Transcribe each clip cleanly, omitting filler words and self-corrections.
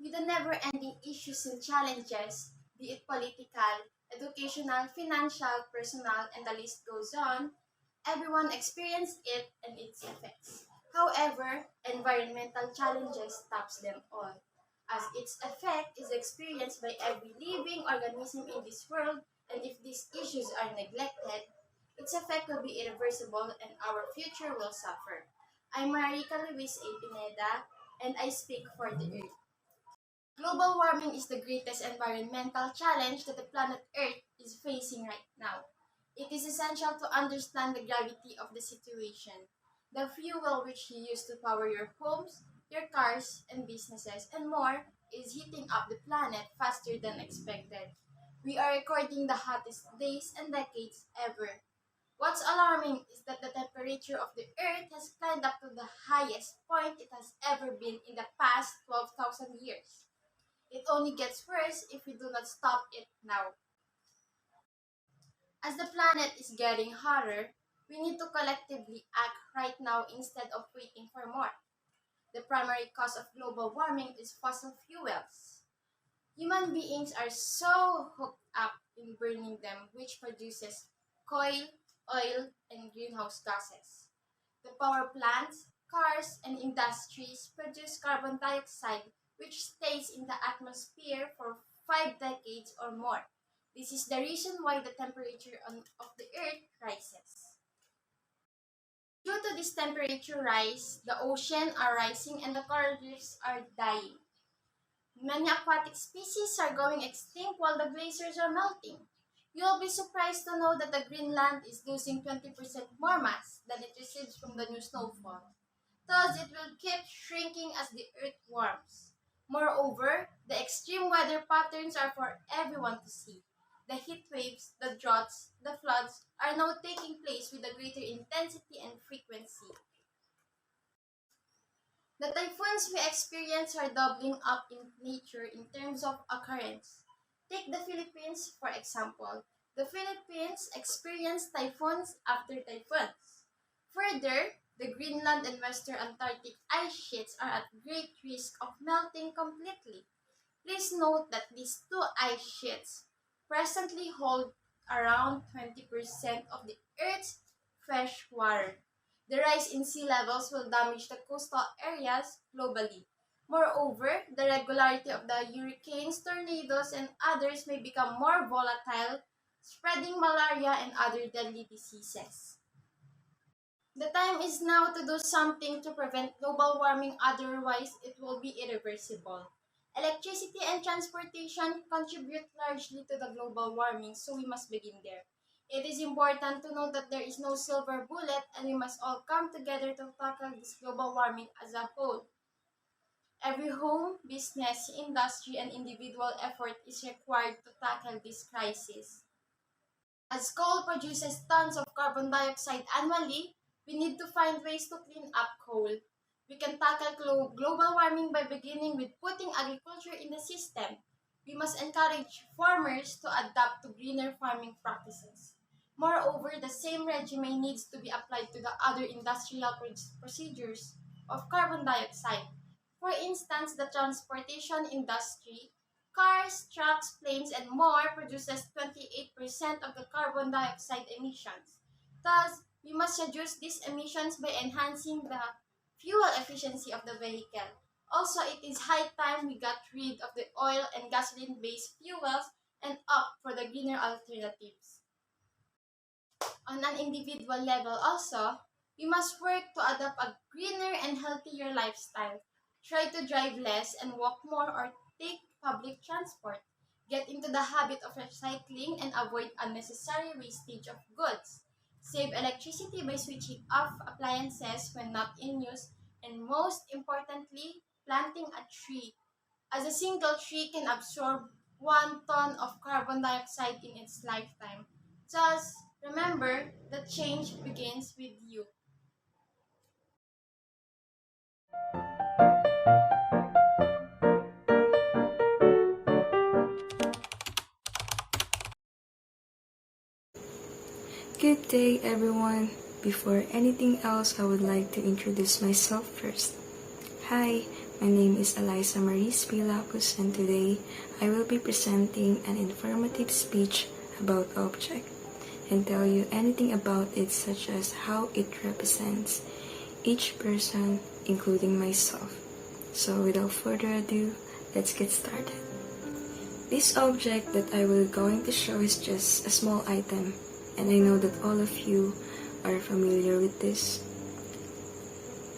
With the never-ending issues and challenges, be it political, educational, financial, personal, and the list goes on, everyone experiences it and its effects. However, environmental challenges tops them all, as its effect is experienced by every living organism in this world, and if these issues are neglected, its effect will be irreversible and our future will suffer. I'm Marika Luis A. Pineda, and I speak for the Earth. Global warming is the greatest environmental challenge that the planet Earth is facing right now. It is essential to understand the gravity of the situation. The fuel which you use to power your homes, your cars, and businesses, and more is heating up the planet faster than expected. We are recording the hottest days and decades ever. What's alarming is that the temperature of the Earth has climbed up to the highest point it has ever been in the past 12,000 years. It only gets worse if we do not stop it now. As the planet is getting hotter, we need to collectively act right now instead of waiting for more. The primary cause of global warming is fossil fuels. Human beings are so hooked up in burning them, which produces coal, oil, and greenhouse gases. The power plants, cars, and industries produce carbon dioxide, which stays in the atmosphere for 5 decades or more. This is the reason why the temperature of the Earth rises. Due to this temperature rise, the ocean are rising and the coral reefs are dying. Many aquatic species are going extinct while the glaciers are melting. You'll be surprised to know that the Greenland is losing 20% more mass than it receives from the new snowfall. Thus, it will keep shrinking as the Earth warms. Moreover, the extreme weather patterns are for everyone to see. The heat waves, the droughts, the floods are now taking place with a greater intensity and frequency. The typhoons we experience are doubling up in nature in terms of occurrence. Take the Philippines, for example. The Philippines experience typhoons after typhoons. Further, the Greenland and Western Antarctic ice sheets are at great risk of melting completely. Please note that these two ice sheets presently hold around 20% of the Earth's fresh water. The rise in sea levels will damage the coastal areas globally. Moreover, the regularity of the hurricanes, tornadoes, and others may become more volatile, spreading malaria and other deadly diseases. The time is now to do something to prevent global warming, otherwise, it will be irreversible. Electricity and transportation contribute largely to the global warming, so we must begin there. It is important to note that there is no silver bullet and we must all come together to tackle this global warming as a whole. Every home, business, industry, and individual effort is required to tackle this crisis. As coal produces tons of carbon dioxide annually, we need to find ways to clean up coal. We can tackle global warming by beginning with putting agriculture in the system. We must encourage farmers to adapt to greener farming practices. Moreover, the same regime needs to be applied to the other industrial procedures of carbon dioxide. For instance, the transportation industry, cars, trucks, planes, and more produces 28% of the carbon dioxide emissions. Thus, we must reduce these emissions by enhancing the fuel efficiency of the vehicle. Also, it is high time we got rid of the oil and gasoline-based fuels and opt for the greener alternatives. On an individual level also, we must work to adopt a greener and healthier lifestyle. Try to drive less and walk more or take public transport. Get into the habit of recycling and avoid unnecessary wastage of goods. Save electricity by switching off appliances when not in use. And most importantly, planting a tree, as a single tree can absorb 1 ton of carbon dioxide in its lifetime. Just remember that change begins with you. Good day, everyone. Before anything else, I would like to introduce myself first. Hi, My name is Eliza Marie Spilapus, and today I will be presenting an informative speech about object and tell you anything about it, such as how it represents each person, including myself. So without further ado, let's get started. This object that I will going to show is just a small item, and I know that all of you are familiar with this.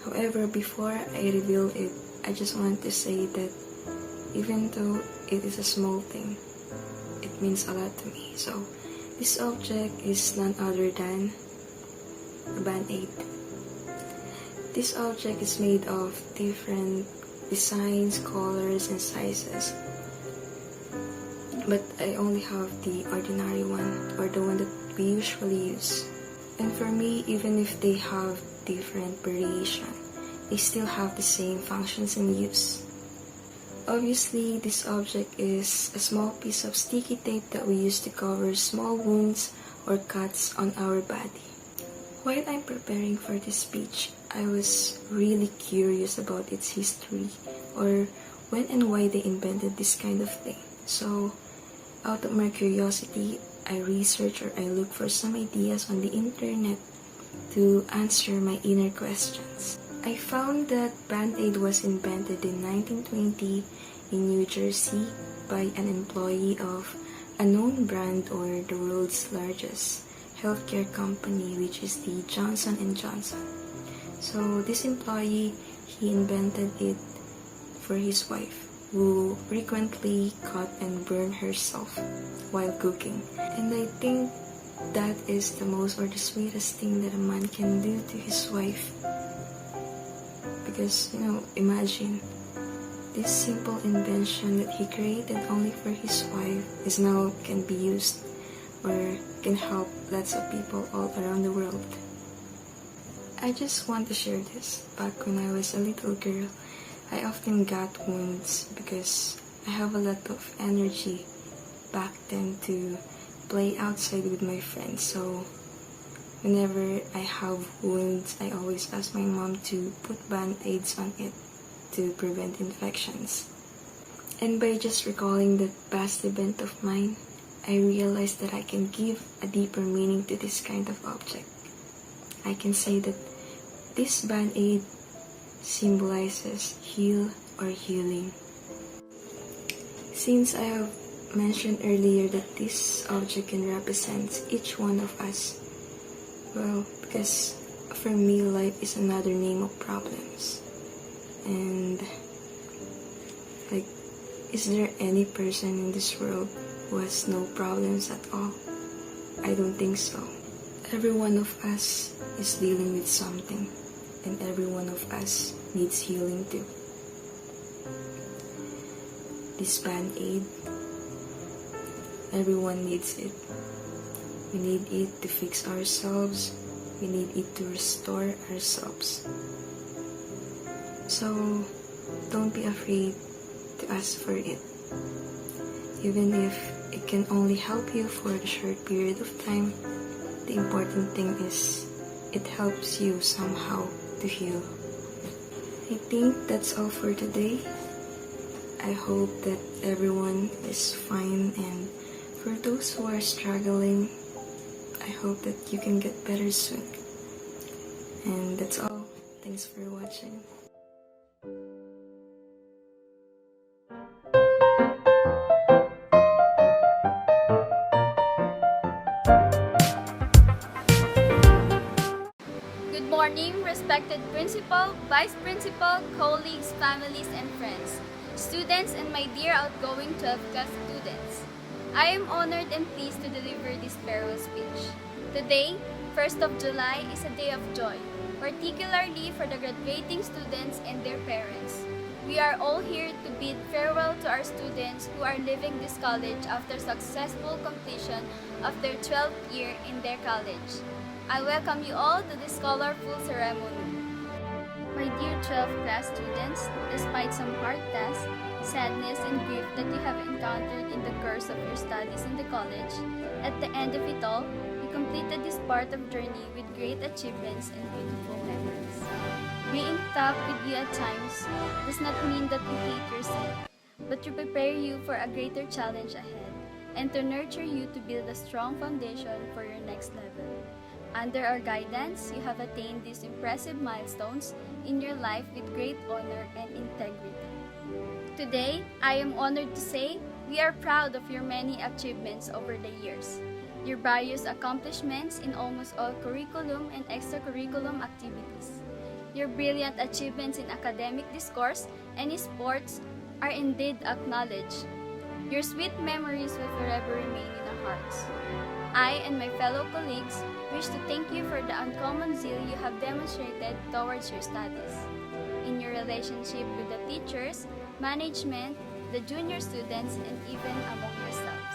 However, before I reveal it, I just want to say that even though it is a small thing, it means a lot to me. So, this object is none other than a Band-Aid. This object is made of different designs, colors, and sizes. But I only have the ordinary one, or the one that we usually use. And for me, even if they have different variation, they still have the same functions and use. Obviously, this object is a small piece of sticky tape that we use to cover small wounds or cuts on our body. While I'm preparing for this speech, I was really curious about its history, or when and why they invented this kind of thing. So, out of my curiosity, I researched or I looked for some ideas on the internet to answer my inner questions. I found that Band-Aid was invented in 1920 in New Jersey by an employee of a known brand, or the world's largest healthcare company, which is the Johnson & Johnson. So this employee, he invented it for his wife, who frequently cut and burned herself while cooking. And I think that is the most or the sweetest thing that a man can do to his wife. Because, imagine, this simple invention that he created only for his wife is now can be used or can help lots of people all around the world. I just want to share this. Back when I was a little girl, I often got wounds because I have a lot of energy back then to play outside with my friends. So whenever I have wounds, I always ask my mom to put Band-Aids on it to prevent infections. And by just recalling that past event of mine, I realized that I can give a deeper meaning to this kind of object. I can say that this Band-Aid symbolizes heal or healing. Since I have mentioned earlier that this object can represent each one of us, well, because for me, life is another name of problems. And, is there any person in this world who has no problems at all? I don't think so. Every one of us is dealing with something, and every one of us needs healing too. This Band-Aid, everyone needs it. We need it to fix ourselves. We need it to restore ourselves. So, don't be afraid to ask for it. Even if it can only help you for a short period of time, the important thing is it helps you somehow to heal. I think that's all for today. I hope that everyone is fine, and for those who are struggling, I hope that you can get better soon. And that's all. Thanks for watching. Good morning, respected principal, vice principal, colleagues, families, and friends, students, and my dear outgoing 12th class students. I am honored and pleased to deliver this farewell speech. Today, 1st of July, is a day of joy, particularly for the graduating students and their parents. We are all here to bid farewell to our students who are leaving this college after successful completion of their 12th year in their college. I welcome you all to this colorful ceremony. My dear 12th class students, despite some hard tasks, sadness, and grief that you have encountered in the course of your studies in the college, at the end of it all, you completed this part of journey with great achievements and beautiful memories. Being tough with you at times does not mean that you hate yourself, but to prepare you for a greater challenge ahead and to nurture you to build a strong foundation for your next level. Under our guidance, you have attained these impressive milestones in your life with great honor and integrity. Today, I am honored to say we are proud of your many achievements over the years. Your various accomplishments in almost all curriculum and extracurriculum activities. Your brilliant achievements in academic discourse and in sports are indeed acknowledged. Your sweet memories will forever remain in our hearts. I and my fellow colleagues wish to thank you for the uncommon zeal you have demonstrated towards your studies. In your relationship with the teachers, management, the junior students, and even among yourselves.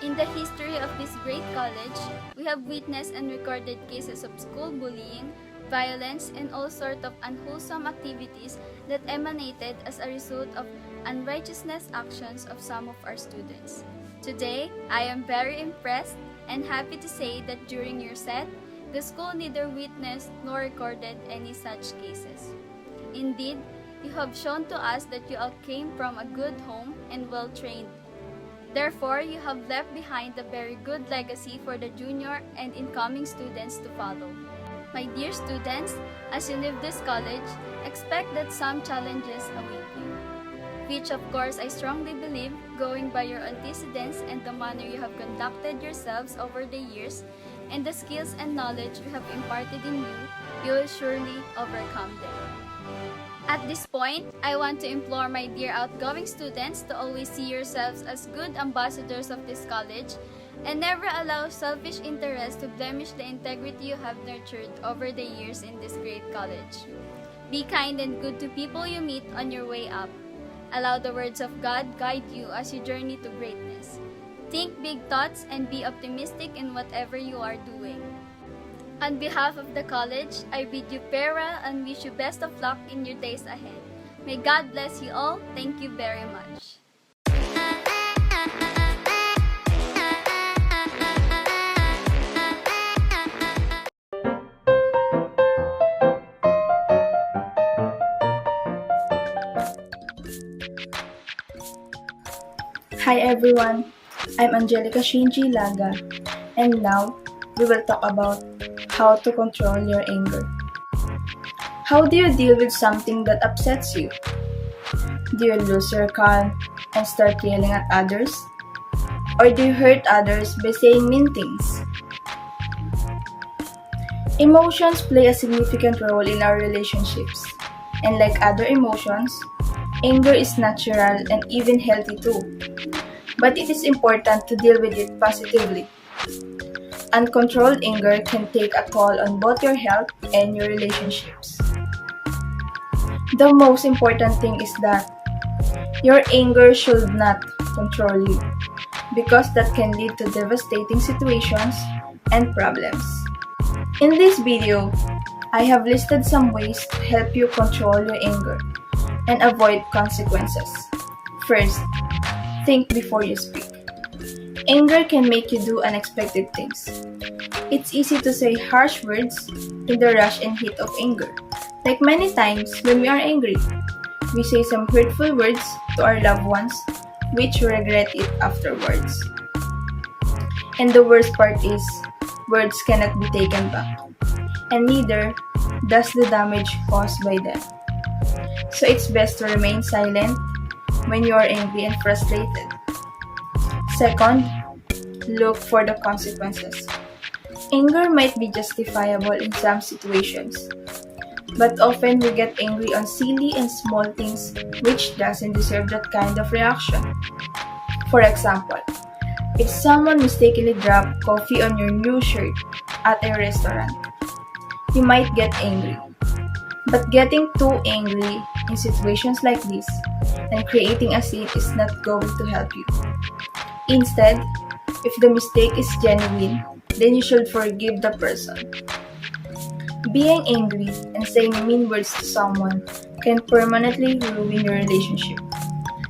In the history of this great college, we have witnessed and recorded cases of school bullying, violence, and all sorts of unwholesome activities that emanated as a result of unrighteousness actions of some of our students. Today, I am very impressed and happy to say that during your set, the school neither witnessed nor recorded any such cases. Indeed, you have shown to us that you all came from a good home and well trained. Therefore, you have left behind a very good legacy for the junior and incoming students to follow. My dear students, as you leave this college, expect that some challenges await you, which of course I strongly believe, going by your antecedents and the manner you have conducted yourselves over the years, and the skills and knowledge we have imparted in you, you will surely overcome them. At this point, I want to implore my dear outgoing students to always see yourselves as good ambassadors of this college and never allow selfish interest to blemish the integrity you have nurtured over the years in this great college. Be kind and good to people you meet on your way up. Allow the words of God guide you as you journey to greatness. Think big thoughts and be optimistic in whatever you are doing. On behalf of the college, I bid you farewell and wish you best of luck in your days ahead. May God bless you all. Thank you very much. Hi everyone, I'm Angelica Shinji Laga, and now we will talk about how to control your anger. How do you deal with something that upsets you? Do you lose your calm and start yelling at others? Or do you hurt others by saying mean things? Emotions play a significant role in our relationships, and like other emotions, anger is natural and even healthy too. But it is important to deal with it positively. Uncontrolled anger can take a toll on both your health and your relationships. The most important thing is that your anger should not control you, because that can lead to devastating situations and problems. In this video, I have listed some ways to help you control your anger and avoid consequences. First, think before you speak. Anger can make you do unexpected things. It's easy to say harsh words in the rush and heat of anger. Like many times when we are angry, we say some hurtful words to our loved ones, which we regret it afterwards. And the worst part is, words cannot be taken back, and neither does the damage caused by them. So it's best to remain silent when you are angry and frustrated. Second, look for the consequences. Anger might be justifiable in some situations, but often we get angry on silly and small things which doesn't deserve that kind of reaction. For example, if someone mistakenly dropped coffee on your new shirt at a restaurant, you might get angry. But getting too angry in situations like this and creating a scene is not going to help you. Instead, if the mistake is genuine, then you should forgive the person. Being angry and saying mean words to someone can permanently ruin your relationship.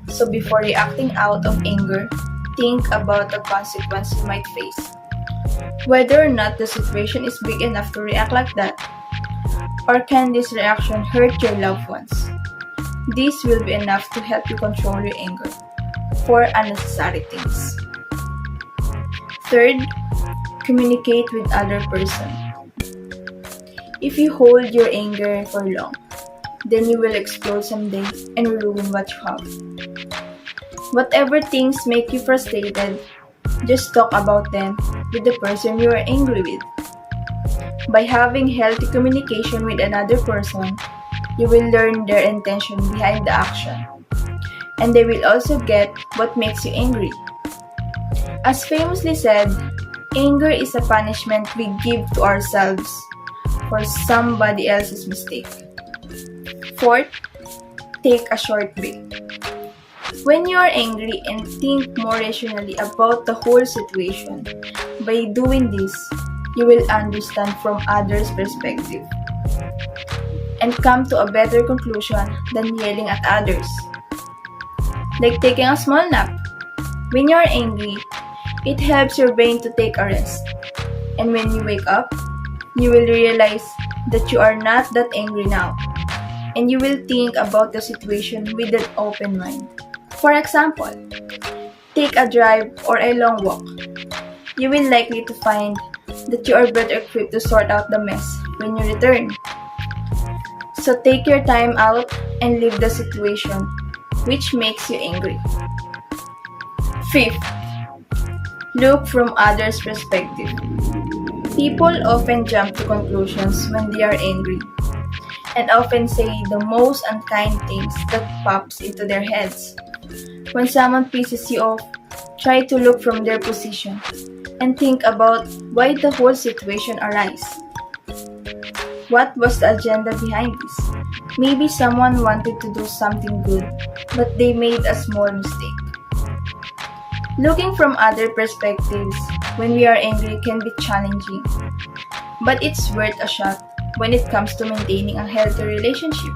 So before reacting out of anger, think about the consequence you might face. Whether or not the situation is big enough to react like that. Or can this reaction hurt your loved ones? This will be enough to help you control your anger for unnecessary things. Third, communicate with other person. If you hold your anger for long, then you will explode someday and ruin what you have. Whatever things make you frustrated, just talk about them with the person you are angry with. By having healthy communication with another person, you will learn their intention behind the action, and they will also get what makes you angry. As famously said, anger is a punishment we give to ourselves for somebody else's mistake. Fourth, take a short break. When you are angry and think more rationally about the whole situation, by doing this, you will understand from others' perspective and come to a better conclusion than yelling at others. Like taking a small nap. When you are angry, it helps your brain to take a rest. And when you wake up, you will realize that you are not that angry now. And you will think about the situation with an open mind. For example, take a drive or a long walk. You will likely to find that you are better equipped to sort out the mess when you return. So take your time out and leave the situation which makes you angry. Fifth, look from others' perspective. People often jump to conclusions when they are angry and often say the most unkind things that pops into their heads. When someone pisses you off, try to look from their position and think about why the whole situation arose. What was the agenda behind this? Maybe someone wanted to do something good, but they made a small mistake. Looking from other perspectives when we are angry can be challenging, but it's worth a shot when it comes to maintaining a healthy relationship.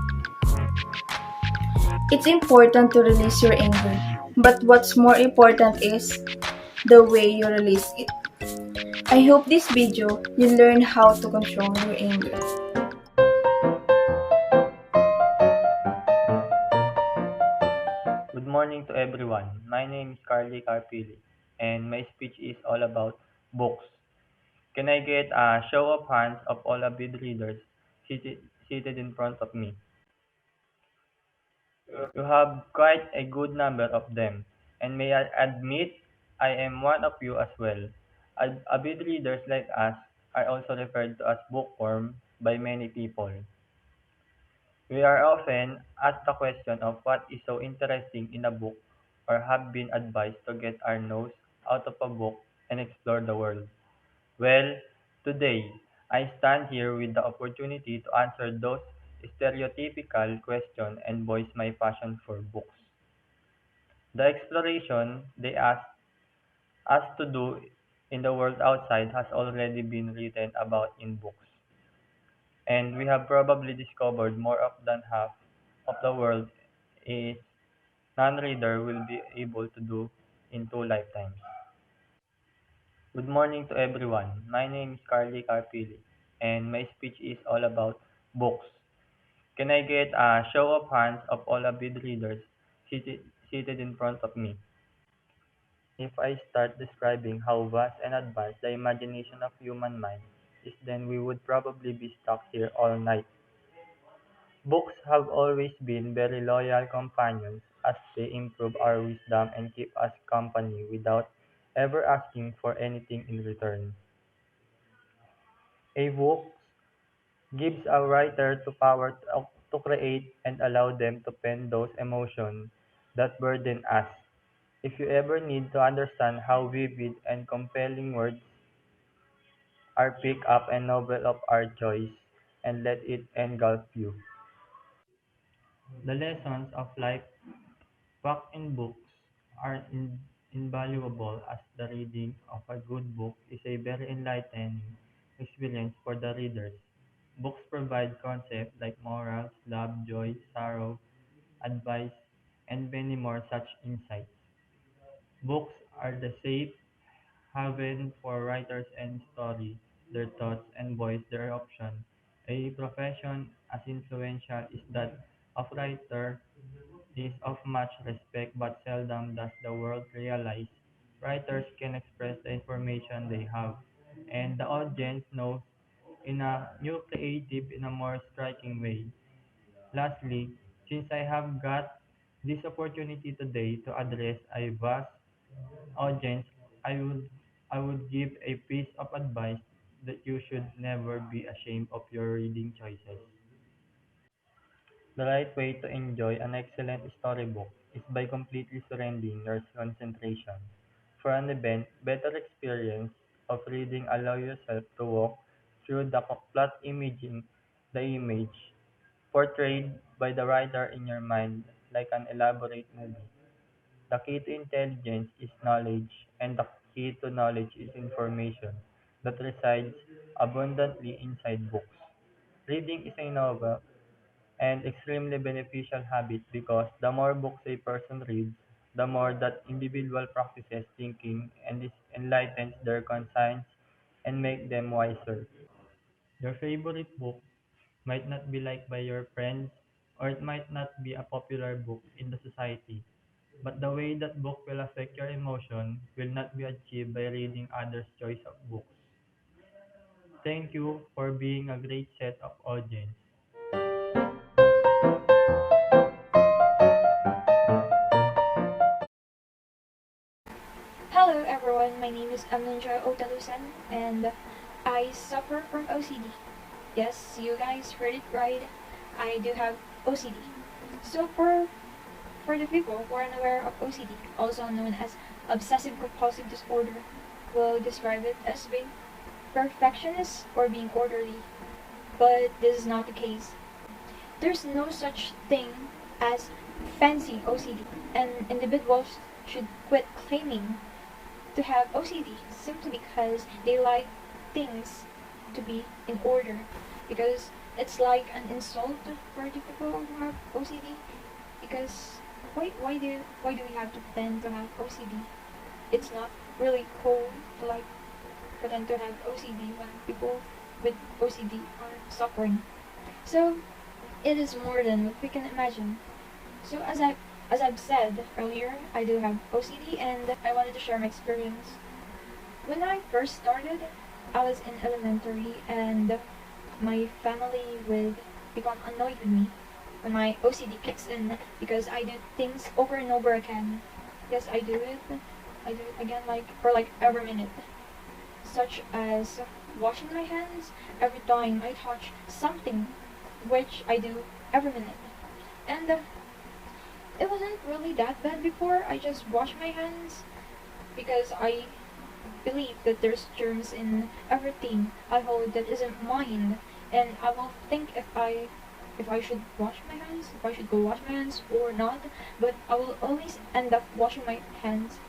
It's important to release your anger, but what's more important is the way you release it. I hope this video you learn how to control your anger. Good morning to everyone. My name is Carly Carpili, and my speech is all about books. Can I get a show of hands of all avid readers seated in front of me? You have quite a good number of them, and may I admit I am one of you as well. Avid readers like us are also referred to as bookworm by many people. We are often asked the question of what is so interesting in a book or have been advised to get our nose out of a book and explore the world. Well, today, I stand here with the opportunity to answer those stereotypical questions and voice my passion for books. The exploration they ask us to do in the world outside has already been written about in books, and we have probably discovered more of than half of the world a non-reader will be able to do in 2 lifetimes. Good morning to everyone. My name is Carly Carpili, and my speech is all about books. Can I get a show of hands of all avid readers seated in front of me? If I start describing how vast and advanced the imagination of human mind is, then we would probably be stuck here all night. Books have always been very loyal companions as they improve our wisdom and keep us company without ever asking for anything in return. A book gives a writer the power to create and allow them to pen those emotions that burden us. If you ever need to understand how vivid and compelling words are, pick up a novel of our choice and let it engulf you. The lessons of life packed in books are invaluable as the reading of a good book is a very enlightening experience for the readers. Books provide concepts like morals, love, joy, sorrow, advice, and many more such insights. Books are the safe haven for writers and story their thoughts and voice their options A profession as influential is that of writer is of much respect, but seldom does the world realize writers can express the information they have, and the audience knows in a new creative in a more striking way. Lastly, since I have got this opportunity today to address a vast audience, I would I would give a piece of advice that you should never be ashamed of your reading choices. The right way to enjoy an excellent storybook is by completely surrendering your concentration. For an event, better experience of reading allow yourself to walk through the plot imaging the image portrayed by the writer in your mind like an elaborate movie. The key to intelligence is knowledge, and the key to knowledge is information that resides abundantly inside books. Reading is a novel and extremely beneficial habit because the more books a person reads, the more that individual practices thinking and this enlightens their conscience and make them wiser. Your favorite book might not be liked by your friends or it might not be a popular book in the society, but the way that book will affect your emotion will not be achieved by reading others' choice of books. Thank you for being a great set of audience. Hello everyone, my name is Amnunja Otalusan and I suffer from OCD. Yes, you guys heard it right. I do have OCD. So for the people who are unaware of OCD, also known as obsessive compulsive disorder, will describe it as being perfectionist or being orderly. But this is not the case. There's no such thing as fancy OCD, and individuals should quit claiming to have OCD simply because they like things to be in order. Because it's like an insult for the people who have OCD. Because why do we have to pretend to have OCD? It's not really cool to like pretend to have OCD when people with OCD are suffering. So it is more than what we can imagine. So as I've said earlier, I do have OCD and I wanted to share my experience. When I first started, I was in elementary and my family would become annoyed with me when my OCD kicks in because I do things over and over again. Yes, I do it. I do it again like for like every minute. Such as washing my hands every time I touch something, which I do every minute. And it wasn't really that bad before. I just wash my hands because I believe that there's germs in everything I hold that isn't mine, and I will think if I should wash my hands, if I should go wash my hands or not. But I will always end up washing my hands,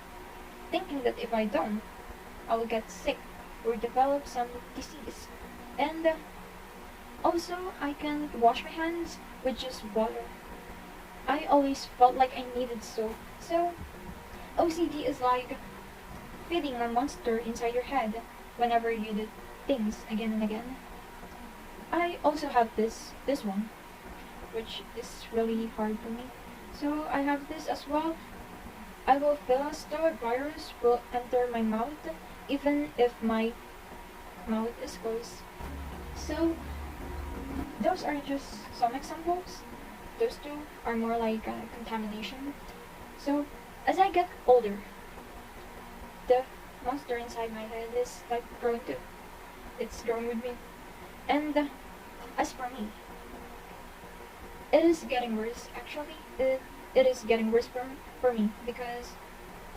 thinking that if I don't, I will get sick or develop some disease. And also, I can wash my hands with just water. I always felt like I needed soap. So, OCD is like feeding a monster inside your head whenever you do things again and again. I also have this one, which is really hard for me. So I have this as well. I will feel as though a virus will enter my mouth even if my mouth is closed. So those are just some examples. Those two are more like contamination. So as I get older, the monster inside my head is like growing too. It's growing with me. And as for me, it is getting worse actually. It is getting worse for me because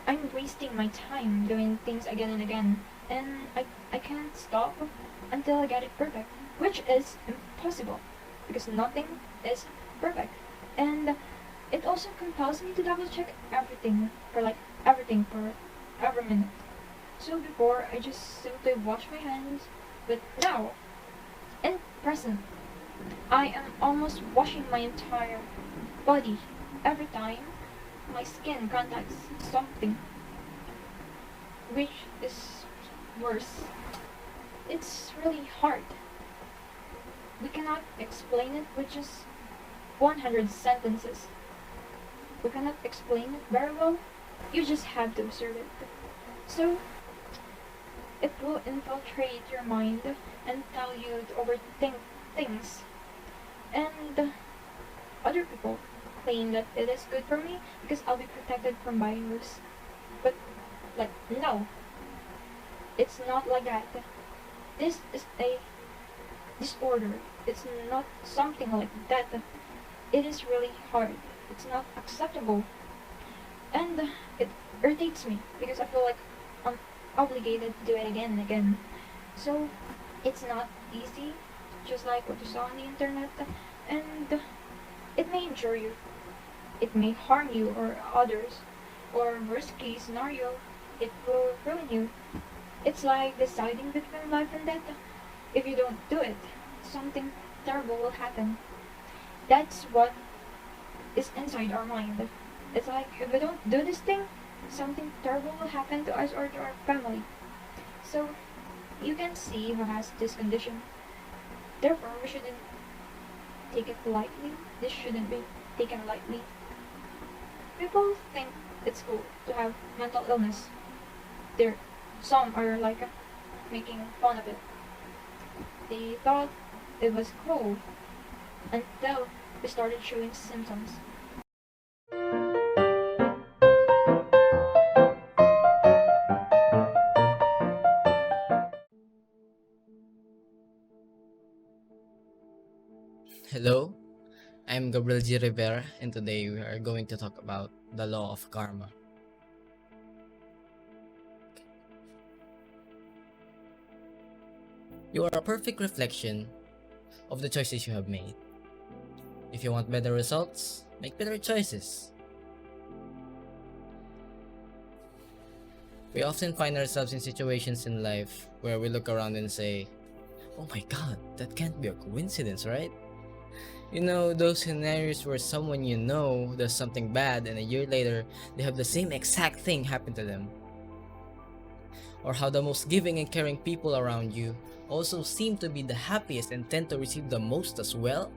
I'm wasting my time doing things again and again, and I can't stop until I get it perfect, which is impossible because nothing is perfect. And it also compels me to double check everything for every minute. So before I just simply wash my hands, but now in present I am almost washing my entire body every time my skin contacts something, which is worse. It's really hard We cannot explain it with just 100 sentences. We cannot explain it very well. You just have to observe it. So, it will infiltrate your mind and tell you to overthink things. And other people claim that it is good for me because I'll be protected from virus. But, like, no. It's not like that. This is a disorder. It's not something like that. It is really hard. It's not acceptable. And it irritates me because I feel like I'm obligated to do it again and again. So it's not easy, just like what you saw on the internet. And it may injure you. It may harm you or others. Or worst case scenario, it will ruin you. It's like deciding between life and death. If you don't do it, something terrible will happen. That's what is inside our mind. It's like if we don't do this thing, something terrible will happen to us or to our family. So you can see who has this condition. Therefore, we shouldn't take it lightly. This shouldn't be taken lightly. People think it's cool to have mental illness. There, some are like making fun of it. They thought it was cool until we started showing symptoms. Hello, I'm Gabriel G. Rivera, and today we are going to talk about the law of karma. You are a perfect reflection of the choices you have made. If you want better results, make better choices. We often find ourselves in situations in life where we look around and say, "Oh my god, that can't be a coincidence, right?" You know, those scenarios where someone you know does something bad and a year later they have the same exact thing happen to them. Or how the most giving and caring people around you also seem to be the happiest and tend to receive the most as well.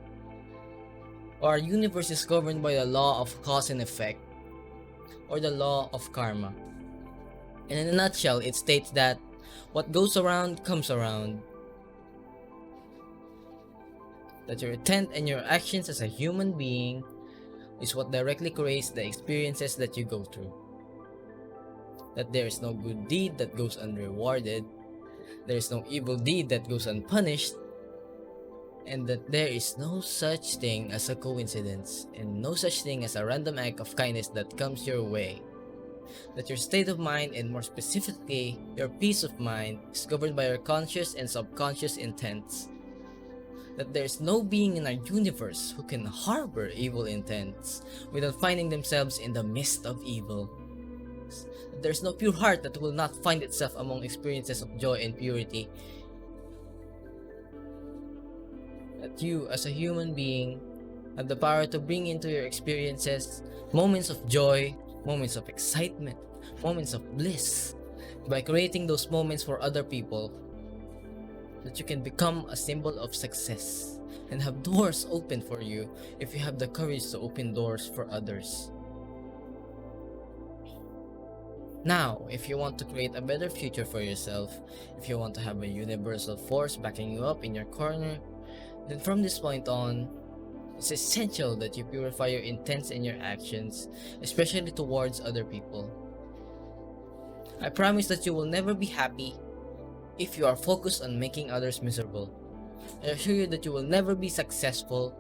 Or our universe is governed by the law of cause and effect, or the law of karma. And in a nutshell, it states that what goes around comes around. That your intent and your actions as a human being is what directly creates the experiences that you go through. That there is no good deed that goes unrewarded, there is no evil deed that goes unpunished, and that there is no such thing as a coincidence, and no such thing as a random act of kindness that comes your way. That your state of mind, and more specifically, your peace of mind, is governed by your conscious and subconscious intents. That there is no being in our universe who can harbor evil intents without finding themselves in the midst of evil. That there is no pure heart that will not find itself among experiences of joy and purity. That you, as a human being, have the power to bring into your experiences moments of joy, moments of excitement, moments of bliss, by creating those moments for other people. That you can become a symbol of success and have doors open for you if you have the courage to open doors for others. Now, if you want to create a better future for yourself, if you want to have a universal force backing you up in your corner, then from this point on, it's essential that you purify your intents and your actions, especially towards other people. I promise that you will never be happy if you are focused on making others miserable. I assure you that you will never be successful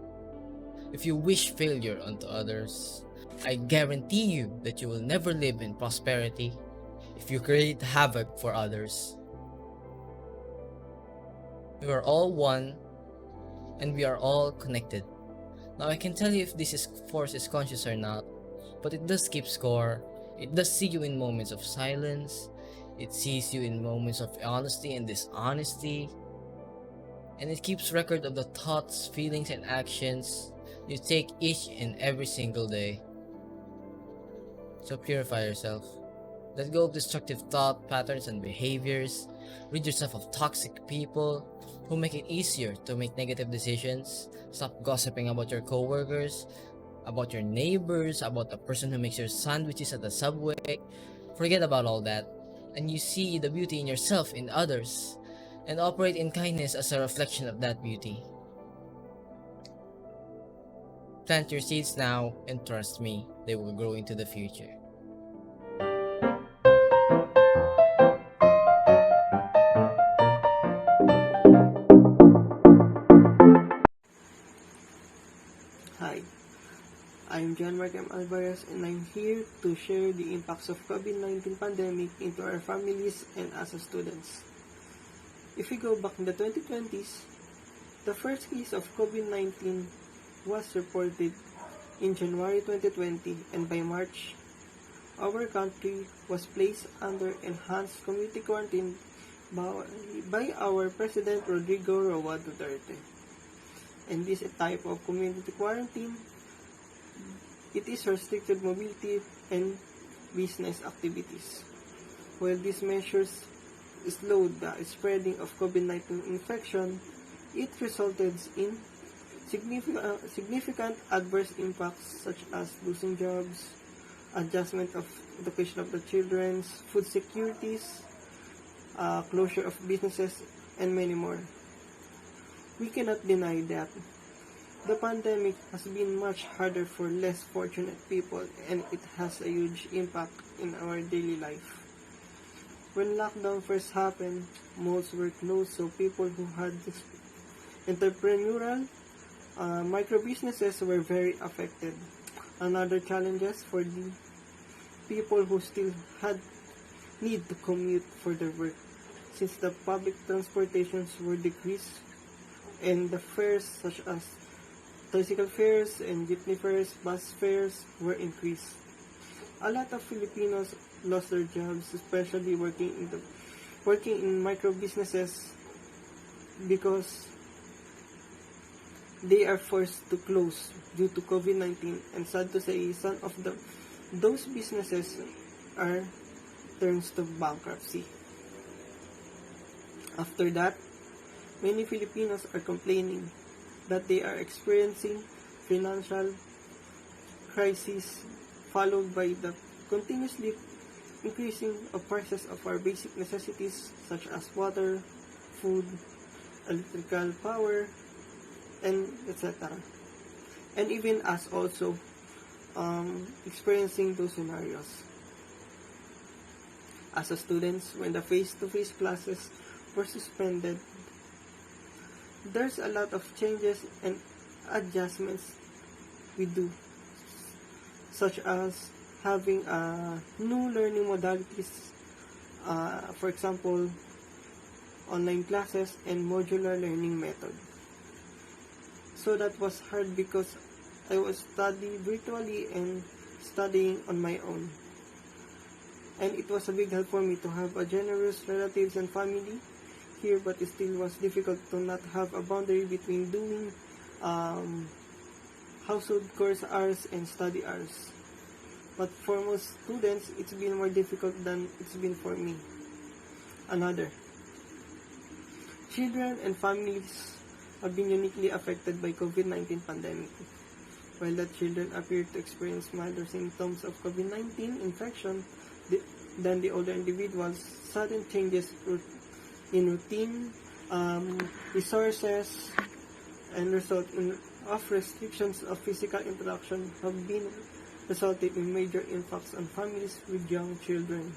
if you wish failure unto others. I guarantee you that you will never live in prosperity if you create havoc for others. We are all one, and we are all connected. Now I can tell you if force is conscious or not, but it does keep score. It does see you in moments of silence. It sees you in moments of honesty and dishonesty. And it keeps record of the thoughts, feelings, and actions you take each and every single day. So purify yourself. Let go of destructive thought patterns and behaviors. Rid yourself of toxic people who make it easier to make negative decisions. Stop gossiping about your coworkers, about your neighbors, about the person who makes your sandwiches at the subway. Forget about all that, and you see the beauty in yourself, in others, and operate in kindness as a reflection of that beauty. Plant your seeds now, and trust me, they will grow into the future. Hi, I'm John Markham Alvarez and I'm here to share the impacts of COVID-19 pandemic into our families and as a students. If we go back in the 2020s, the first case of COVID-19 was reported in January 2020 and by March, our country was placed under enhanced community quarantine by our President Rodrigo Roa Duterte. And this type of community quarantine, it is restricted mobility and business activities. While these measures slowed the spreading of COVID-19 infection, it resulted in significant adverse impacts such as losing jobs, adjustment of education of the children, food securities, closure of businesses, and many more. We cannot deny that the pandemic has been much harder for less fortunate people and it has a huge impact in our daily life. When lockdown first happened, malls were closed, so people who had entrepreneurial micro businesses were very affected. Another challenges for the people who still had need to commute for their work, since the public transportations were decreased and the fares such as tricycle fares and jeepney fares, bus fares were increased. A lot of Filipinos lost their jobs, especially working in micro businesses, because they are forced to close due to COVID-19, and sad to say, some of those businesses are turns to bankruptcy. After that, many Filipinos are complaining that they are experiencing financial crisis followed by the continuously increasing of prices of our basic necessities such as water, food, electrical power, and etc. And even us also experiencing those scenarios. As a students, when the face-to-face classes were suspended, there's a lot of changes and adjustments we do, such as having new learning modalities, for example, online classes and modular learning method. So that was hard because I was studying virtually and studying on my own. And it was a big help for me to have a generous relatives and family here, but it still was difficult to not have a boundary between doing household chores hours and study hours. But for most students, it's been more difficult than it's been for me. Another, children and families have been uniquely affected by COVID-19 pandemic. While the children appear to experience milder symptoms of COVID-19 infection than the older individuals, sudden changes in routine, resources, and result in restrictions of physical interaction have been resulting in major impacts on families with young children.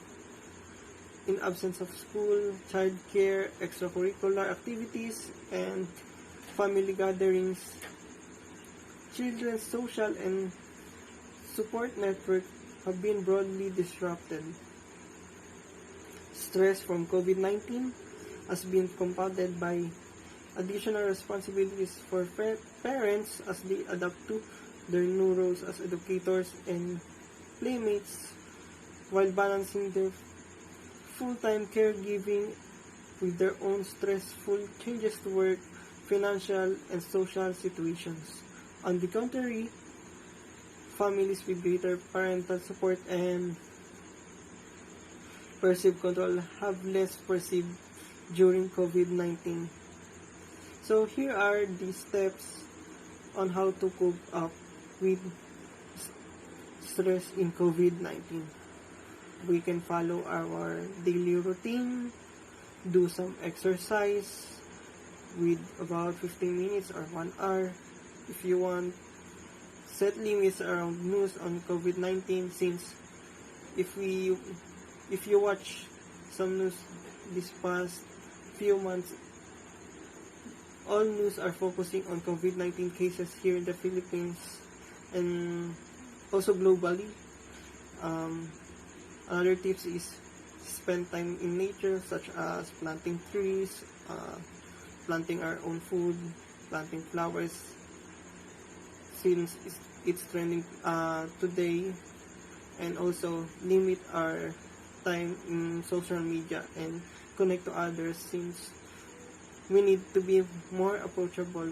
In absence of school, child care, extracurricular activities, and family gatherings, children's social and support network have been broadly disrupted. Stress from COVID-19 has been compounded by additional responsibilities for parents as they adapt to their new roles as educators and playmates while balancing their full-time caregiving with their own stressful changes to work, financial, and social situations. On the contrary, families with greater parental support and perceived control have less perceived during COVID-19. So here are the steps on how to cope up with stress in COVID-19. We can follow our daily routine, do some exercise with about 15 minutes or 1 hour. If you want, set limits around news on COVID-19, since if you watch some news this past few months, all news are focusing on COVID-19 cases here in the Philippines and also globally. Another tips is spend time in nature, such as planting trees, planting our own food, planting flowers, since it's trending today, and also limit our time in social media and connect to others, since we need to be more approachable.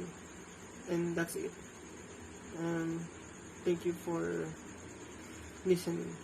And that's it. Thank you for listening.